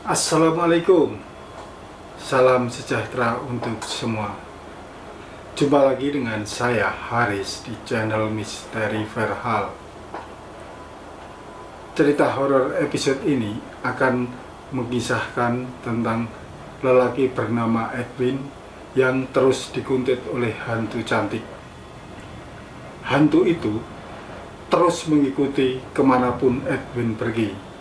Assalamualaikum. Salam sejahtera untuk semua. Jumpa lagi dengan saya Haris di channel Misteri Verhal. Cerita horor episode ini akan mengisahkan tentang lelaki bernama Edwin yang terus dikuntit oleh hantu cantik. Hantu itu terus mengikuti kemanapun Edwin pergi.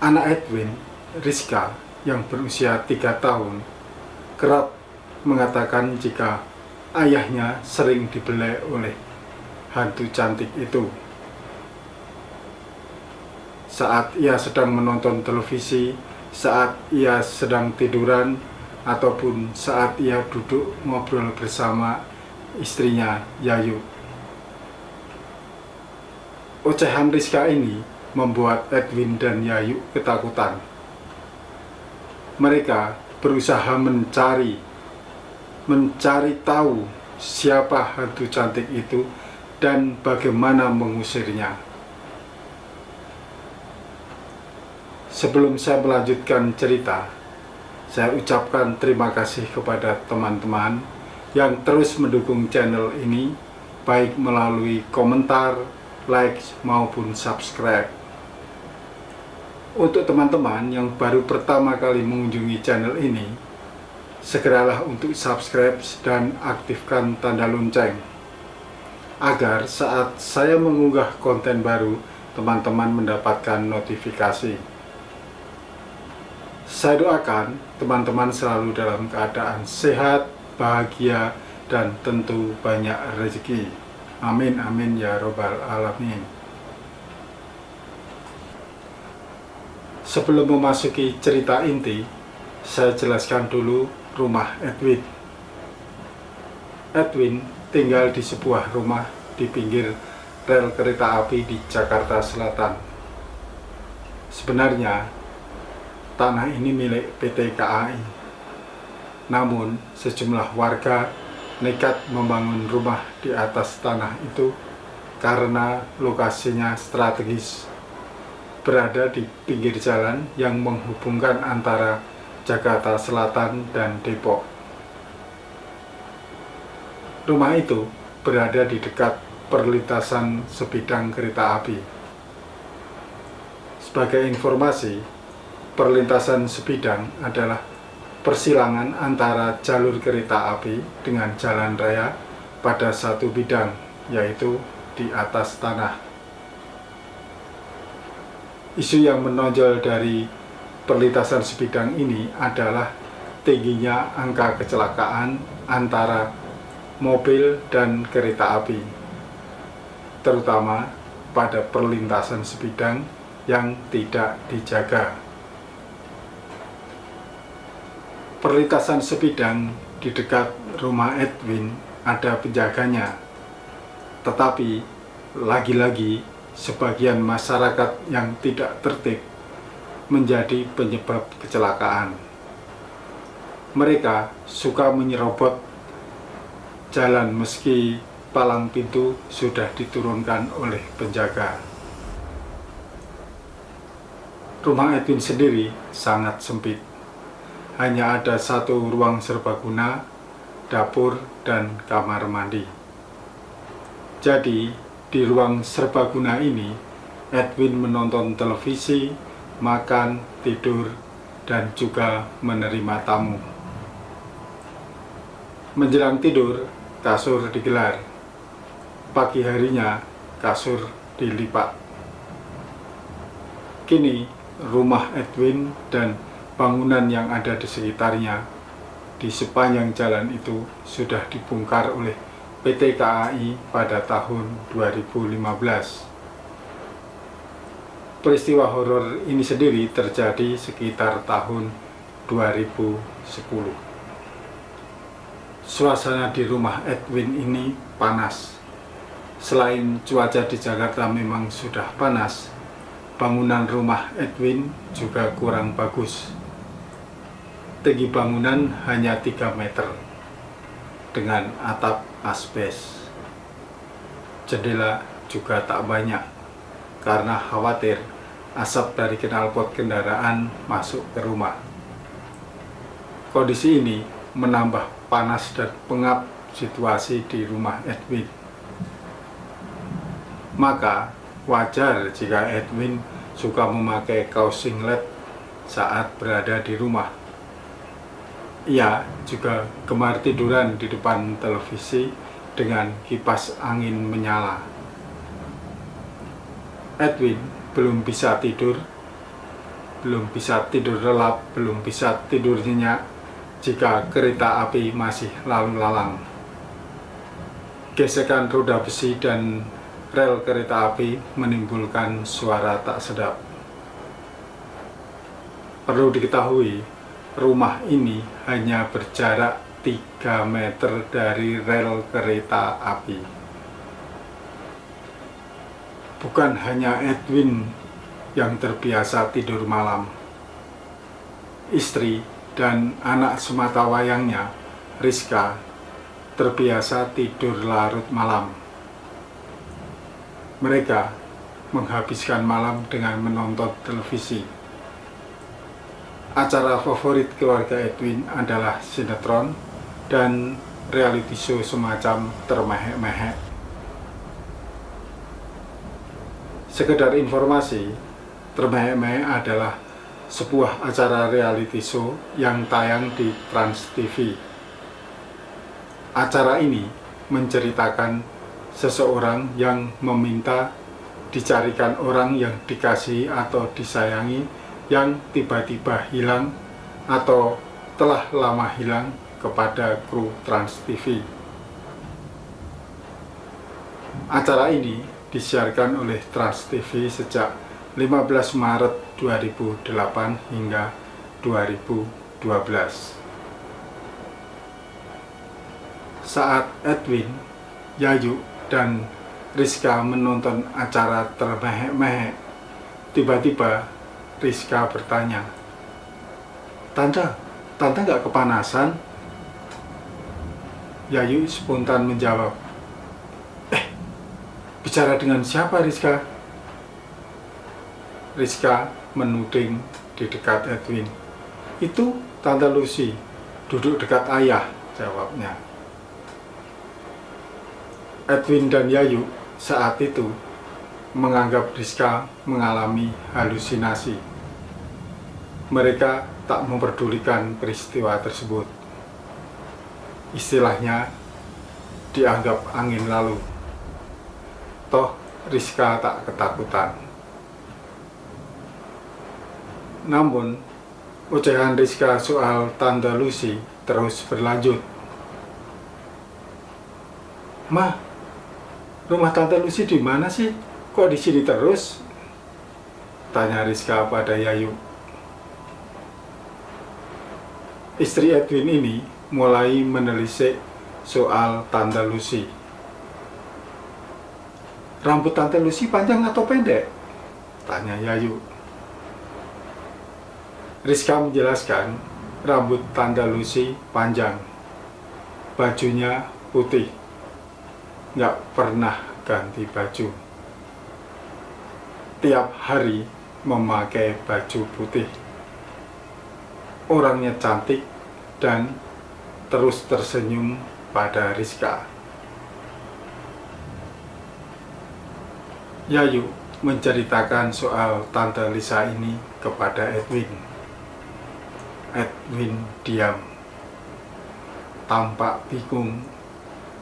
Anak Edwin, Rizka, yang berusia 3 tahun, kerap mengatakan jika ayahnya sering dibelai oleh hantu cantik itu. Saat ia sedang menonton televisi, saat ia sedang tiduran, ataupun saat ia duduk ngobrol bersama istrinya Yayu. Ocehan Rizka ini membuat Edwin dan Yayu ketakutan. Mereka berusaha mencari tahu siapa hantu cantik itu dan bagaimana mengusirnya. Sebelum saya melanjutkan cerita, saya ucapkan terima kasih kepada teman-teman yang terus mendukung channel ini, baik melalui komentar, like, maupun subscribe. Untuk teman-teman yang baru pertama kali mengunjungi channel ini, segeralah untuk subscribe dan aktifkan tanda lonceng, agar saat saya mengunggah konten baru, teman-teman mendapatkan notifikasi. Saya doakan teman-teman selalu dalam keadaan sehat, bahagia, dan tentu banyak rezeki. Amin amin ya robbal alamin. Sebelum memasuki cerita inti, saya jelaskan dulu rumah Edwin. Edwin tinggal di sebuah rumah di pinggir rel kereta api di Jakarta Selatan. Sebenarnya tanah ini milik PT KAI. Namun sejumlah warga nekat membangun rumah di atas tanah itu karena lokasinya strategis, berada di pinggir jalan yang menghubungkan antara Jakarta Selatan dan Depok. Rumah itu berada di dekat perlintasan sebidang kereta api. Sebagai informasi, perlintasan sebidang adalah persilangan antara jalur kereta api dengan jalan raya pada satu bidang, yaitu di atas tanah. Isu yang menonjol dari perlintasan sebidang ini adalah tingginya angka kecelakaan antara mobil dan kereta api, terutama pada perlintasan sebidang yang tidak dijaga. Perlintasan sebidang di dekat rumah Edwin ada penjaganya, tetapi lagi-lagi sebagian masyarakat yang tidak tertib menjadi penyebab kecelakaan. Mereka suka menyerobot jalan meski palang pintu sudah diturunkan oleh penjaga. Rumah Edwin sendiri sangat sempit. Hanya ada satu ruang serbaguna, dapur, dan kamar mandi. Jadi, di ruang serbaguna ini, Edwin menonton televisi, makan, tidur, dan juga menerima tamu. Menjelang tidur, kasur digelar. Pagi harinya, kasur dilipat. Kini, rumah Edwin dan bangunan yang ada di sekitarnya di sepanjang jalan itu sudah dibongkar oleh PT KAI pada tahun 2015. Peristiwa horor ini sendiri terjadi sekitar tahun 2010. Suasana di rumah Edwin ini panas. Selain cuaca di Jakarta memang sudah panas, bangunan rumah Edwin juga kurang bagus. Tinggi bangunan hanya 3 meter dengan atap asbes. Jendela juga tak banyak karena khawatir asap dari knalpot kendaraan masuk ke rumah. Kondisi ini menambah panas dan pengap situasi di rumah Edwin. Maka wajar jika Edwin suka memakai kaos singlet saat berada di rumah. Ia juga gemar tiduran di depan televisi dengan kipas angin menyala. Edwin belum bisa tidur lelap, belum bisa tidur nyenyak jika kereta api masih lalu lalang. Gesekan roda besi dan rel kereta api menimbulkan suara tak sedap. Perlu diketahui, rumah ini hanya berjarak 3 meter dari rel kereta api. Bukan hanya Edwin yang terbiasa tidur malam. Istri dan anak sematawayangnya, Rizka, terbiasa tidur larut malam. Mereka menghabiskan malam dengan menonton televisi. Acara favorit keluarga Edwin adalah sinetron dan reality show semacam Termehek-mehek. Sekedar informasi, Termehek-mehek adalah sebuah acara reality show yang tayang di Trans TV. Acara ini menceritakan seseorang yang meminta dicarikan orang yang dikasihi atau disayangi yang tiba-tiba hilang atau telah lama hilang kepada kru Trans TV. Acara ini disiarkan oleh Trans TV sejak 15 Maret 2008 hingga 2012. Saat Edwin, Yayu, dan Rizka menonton acara Termehek-mehek, tiba-tiba Rizka bertanya, Tante nggak kepanasan?" Yayu spontan menjawab, "Bicara dengan siapa, Rizka?" Rizka menuding di dekat Edwin. "Itu Tante Lucy, duduk dekat ayah," jawabnya. Edwin dan Yayu saat itu menganggap Rizka mengalami halusinasi. Mereka tak memperdulikan peristiwa tersebut. Istilahnya dianggap angin lalu. Toh Rizka tak ketakutan. Namun ocehan Rizka soal Tante Lucy terus berlanjut. "Ma, rumah Tante Lucy di mana sih? Kok di sini terus?" tanya Rizka pada Yayu. Istri Edwin ini mulai menelisik soal Tante Lucy. "Rambut Tante Lucy panjang atau pendek?" tanya Yayu. Rizka menjelaskan rambut Tante Lucy panjang, bajunya putih, nggak pernah ganti baju. Tiap hari memakai baju putih. Orangnya cantik dan terus tersenyum pada Rizka. Yayu menceritakan soal Tante Lisa ini kepada Edwin. Edwin diam, tampak bingung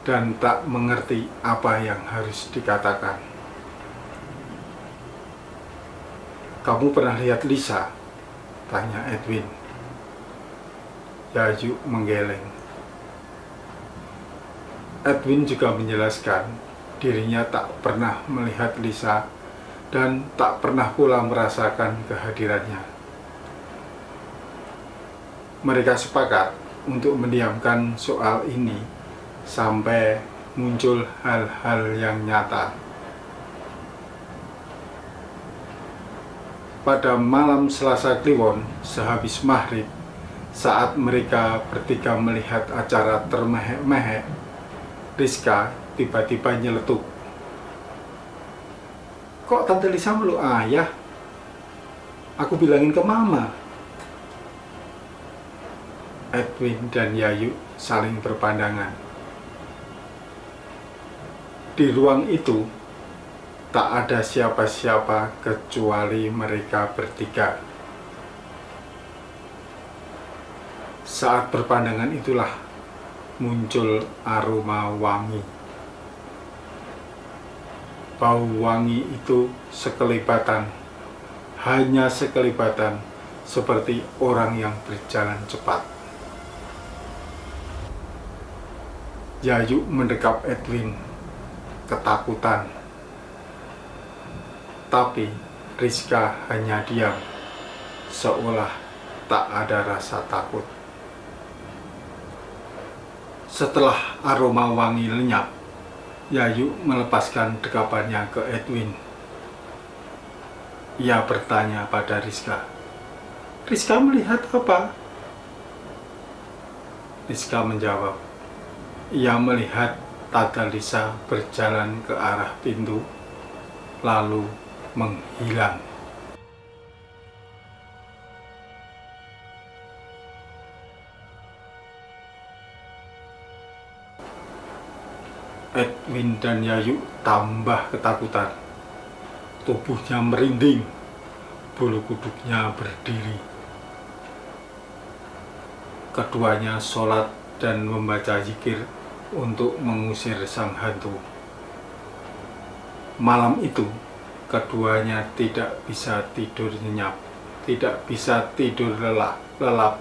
dan tak mengerti apa yang harus dikatakan. "Kamu pernah lihat Lisa?" tanya Edwin. Yayu menggeleng. Edwin juga menjelaskan dirinya tak pernah melihat Lisa dan tak pernah pula merasakan kehadirannya. Mereka sepakat untuk mendiamkan soal ini sampai muncul hal-hal yang nyata. Pada malam Selasa Kliwon sehabis maghrib, saat mereka bertiga melihat acara Termehek-mehek, Rizka tiba-tiba nyeletuk. "Kok Tante Lisa meluk ayah?" Aku bilangin ke Mama. Edwin dan Yayu saling berpandangan. Di ruang itu tak ada siapa-siapa kecuali mereka bertiga. Saat berpandangan itulah muncul aroma wangi. Bau wangi itu sekelibatan, hanya sekelibatan, seperti orang yang berjalan cepat. Yayu mendekap Edwin, ketakutan. Tapi Rizka hanya diam, seolah tak ada rasa takut. Setelah aroma wangi lenyap, Yayu melepaskan dekapannya ke Edwin. Ia bertanya pada Rizka, "Rizka melihat apa?" Rizka menjawab, ia melihat Tante Lisa berjalan ke arah pintu, lalu menghilang. Edwin dan Yayu tambah ketakutan. Tubuhnya merinding, bulu kuduknya berdiri. Keduanya sholat dan membaca zikir untuk mengusir sang hantu. Malam itu, keduanya tidak bisa tidur nyenyak, tidak bisa tidur lelap.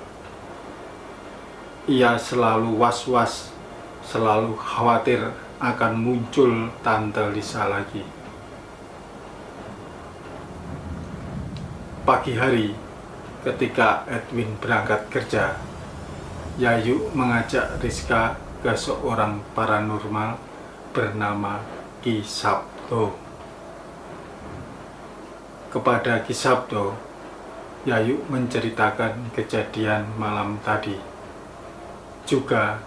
Ia selalu was-was, selalu khawatir akan muncul Tante Lisa lagi. Pagi hari, ketika Edwin berangkat kerja, Yayu mengajak Rizka ke seorang paranormal bernama Ki Sabdo. Kepada Ki Sabdo, Yayu menceritakan kejadian malam tadi. Juga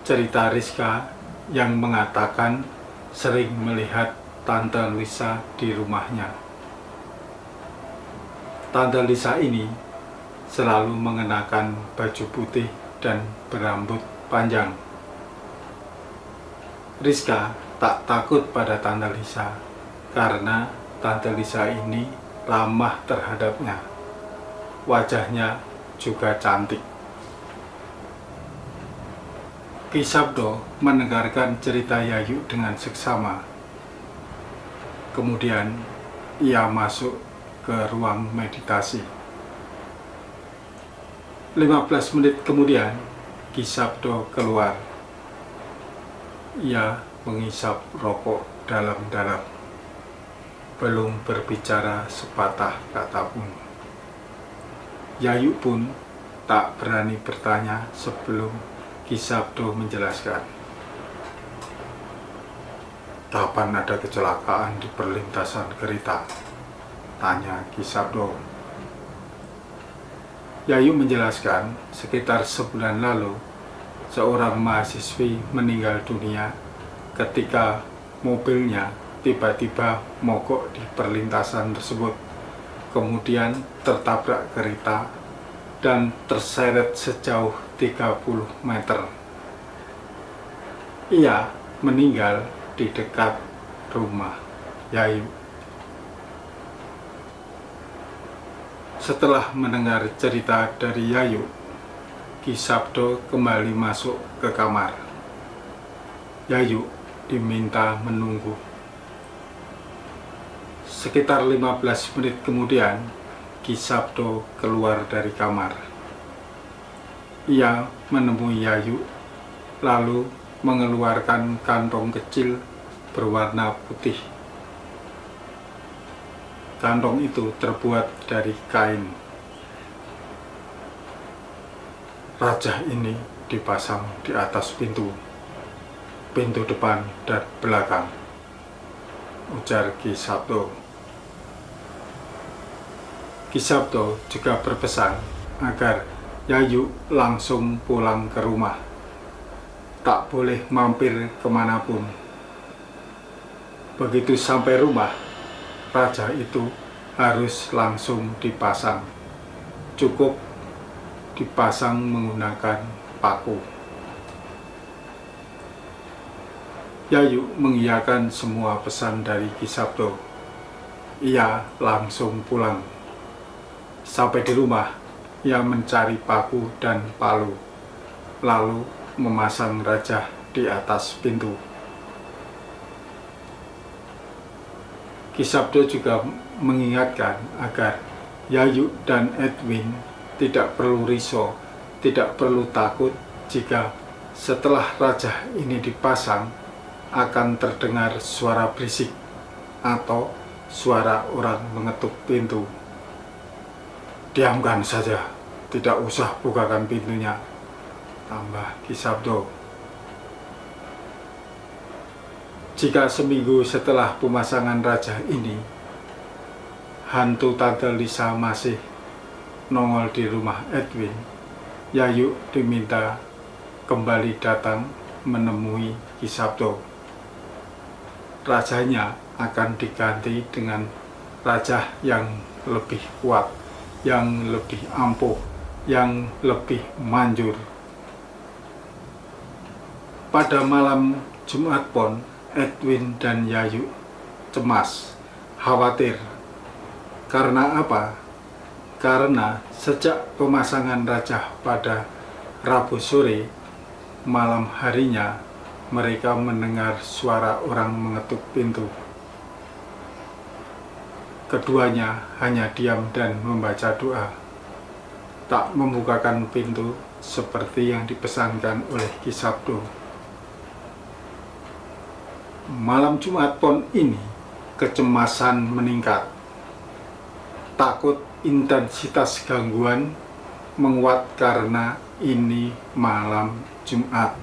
cerita Rizka yang mengatakan sering melihat Tante Lisa di rumahnya. Tante Lisa ini selalu mengenakan baju putih dan berambut panjang. Rizka tak takut pada Tante Lisa karena Tante Lisa ini ramah terhadapnya. Wajahnya juga cantik. Ki Sabdo mendengarkan cerita Yayu dengan seksama. Kemudian ia masuk ke ruang meditasi. 15 menit kemudian, Ki Sabdo keluar. Ia menghisap rokok dalam-dalam, belum berbicara sepatah kata pun. Yayu pun tak berani bertanya sebelum Ki Sabdo menjelaskan. "Kapan ada kecelakaan di perlintasan kereta?" tanya Ki Sabdo. Yayu menjelaskan sekitar sebulan lalu seorang mahasiswi meninggal dunia ketika mobilnya tiba-tiba mogok di perlintasan tersebut, kemudian tertabrak kereta dan terseret sejauh 30 meter. Ia meninggal di dekat rumah Yayu. Setelah mendengar cerita dari Yayu, Ki Sabdo kembali masuk ke kamar. Yayu diminta menunggu. Sekitar 15 menit kemudian, Ki Sabdo keluar dari kamar. Ia menemui Yayu, lalu mengeluarkan kantong kecil berwarna putih. Kantong itu terbuat dari kain. Rajah ini dipasang di atas pintu depan dan belakang, ujar Ki Sabdo. Ki Sabdo juga berpesan agar Yayu langsung pulang ke rumah, tak boleh mampir kemanapun. Begitu sampai rumah, raja itu harus langsung dipasang. Cukup dipasang menggunakan paku. Yayu mengiyakan semua pesan dari Ki Sabdo. Ia langsung pulang. Sampai di rumah, ia mencari paku dan palu, lalu memasang Raja di atas pintu. Ki Sabdo juga mengingatkan agar Yayu dan Edwin tidak perlu risau, tidak perlu takut jika setelah Raja ini dipasang akan terdengar suara berisik atau suara orang mengetuk pintu. Diamkan saja, tidak usah bukakan pintunya, tambah Ki Sabdo. Jika seminggu setelah pemasangan Raja ini, hantu Tante Lisa masih nongol di rumah Edwin, Yayu diminta kembali datang menemui Ki Sabdo. Rajanya akan diganti dengan raja yang lebih kuat, yang lebih ampuh, yang lebih manjur. Pada malam Jumat Pon, Edwin dan Yayu cemas, khawatir. Karena apa? Karena sejak pemasangan raja pada Rabu sore, malam harinya mereka mendengar suara orang mengetuk pintu. Keduanya hanya diam dan membaca doa, tak membukakan pintu seperti yang dipesankan oleh Ki Sabdo. Malam Jumat Pon ini kecemasan meningkat. Takut intensitas gangguan menguat karena ini malam Jumat.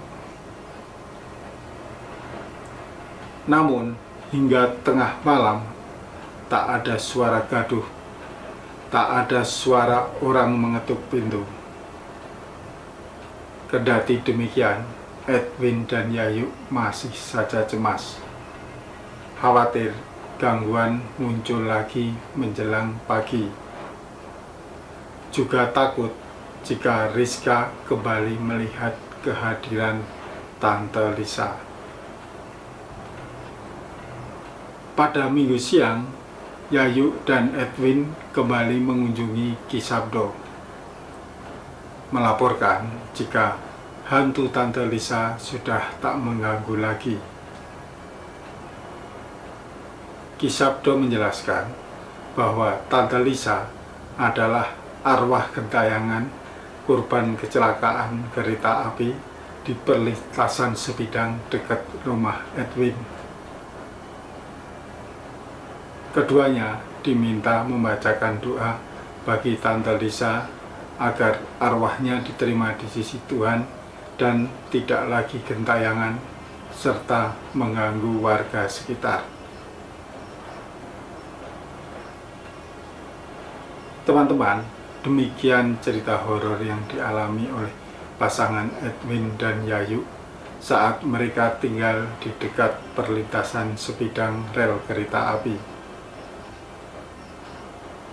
Namun hingga tengah malam tak ada suara gaduh, tak ada suara orang mengetuk pintu. Kendati demikian, Edwin dan Yayu masih saja cemas, khawatir gangguan muncul lagi menjelang pagi. Juga takut jika Rizka kembali melihat kehadiran Tante Lisa. Pada minggu siang, Yayu dan Edwin kembali mengunjungi Ki Sabdo, melaporkan jika hantu Tante Lisa sudah tak mengganggu lagi. Ki Sabdo menjelaskan bahwa Tante Lisa adalah arwah gentayangan korban kecelakaan kereta api di perlintasan sebidang dekat rumah Edwin. Keduanya diminta membacakan doa bagi Tante Lisa agar arwahnya diterima di sisi Tuhan dan tidak lagi gentayangan serta mengganggu warga sekitar. Teman-teman, demikian cerita horor yang dialami oleh pasangan Edwin dan Yayu saat mereka tinggal di dekat perlintasan sebidang rel kereta api.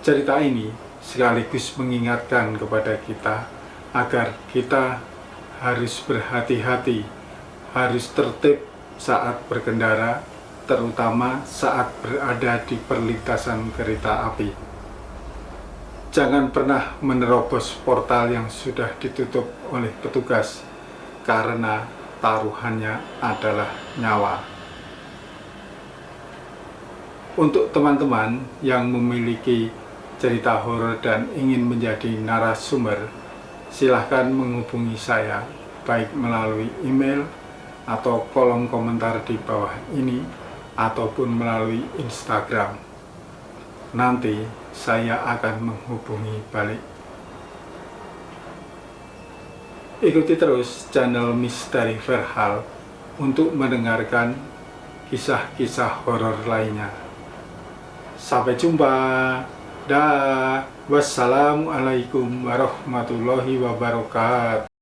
Cerita ini sekaligus mengingatkan kepada kita agar kita harus berhati-hati, harus tertib saat berkendara, terutama saat berada di perlintasan kereta api. Jangan pernah menerobos portal yang sudah ditutup oleh petugas, karena taruhannya adalah nyawa. Untuk teman-teman yang memiliki cerita horor dan ingin menjadi narasumber, silahkan menghubungi saya baik melalui email atau kolom komentar di bawah ini ataupun melalui Instagram. Nanti saya akan menghubungi balik. Ikuti terus channel Misteri Verhal untuk mendengarkan kisah-kisah horor lainnya. Sampai jumpa. Wassalamualaikum warahmatullahi wabarakatuh.